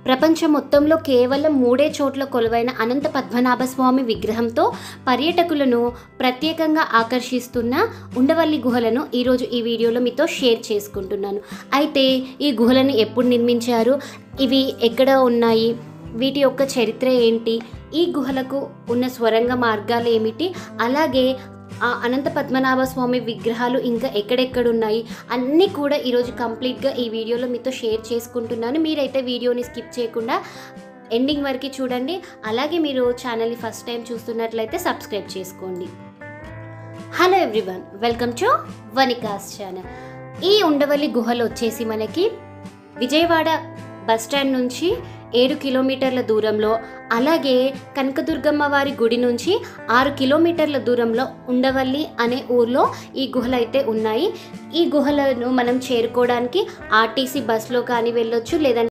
ప్రపంచం మొత్తంలో కేవలం 3 చోట్ల కొలువైన అనంత పద్మనాభ స్వామి విగ్రహంతో పర్యాటకులను ప్రత్యేకంగా ఆకర్షిస్తున్న ఉండవల్లి గుహలను ఈరోజు ఈ వీడియోలో మీతో షేర్ చేసుకుంటున్నాను. అయితే ఈ గుహలను ఎప్పుడు నిర్మించారు, ఇవి ఎక్కడ ఉన్నాయి, వీటి యొక్క చరిత్ర ఏంటి, ఈ గుహలకు ఉన్న స్వరంగ మార్గాలు ఏమిటి, అలాగే ఆ అనంత పద్మనాభ స్వామి విగ్రహాలు ఇంకా ఎక్కడెక్కడున్నాయి అన్నీ కూడా ఈరోజు కంప్లీట్గా ఈ వీడియోలో మీతో షేర్ చేసుకుంటున్నాను. మీరైతే వీడియోని స్కిప్ చేయకుండా ఎండింగ్ వరకు చూడండి. అలాగే మీరు ఛానల్ని ఫస్ట్ టైం చూస్తున్నట్లయితే సబ్స్క్రైబ్ చేసుకోండి. Hello everyone, welcome to Vanikas channel. ఈ ఉండవల్లి గుహలు వచ్చేసి మనకి విజయవాడ బస్ స్టాండ్ నుంచి 7 కిలోమీటర్ల దూరంలో, అలాగే కనకదుర్గమ్మ వారి గుడి నుంచి 6 కిలోమీటర్ల దూరంలో ఉండవల్లి అనే ఊర్లో ఈ గుహలు అయితే ఉన్నాయి. ఈ గుహలను మనం చేరుకోవడానికి ఆర్టీసీ బస్లో కానీ వెళ్ళొచ్చు, లేదంటే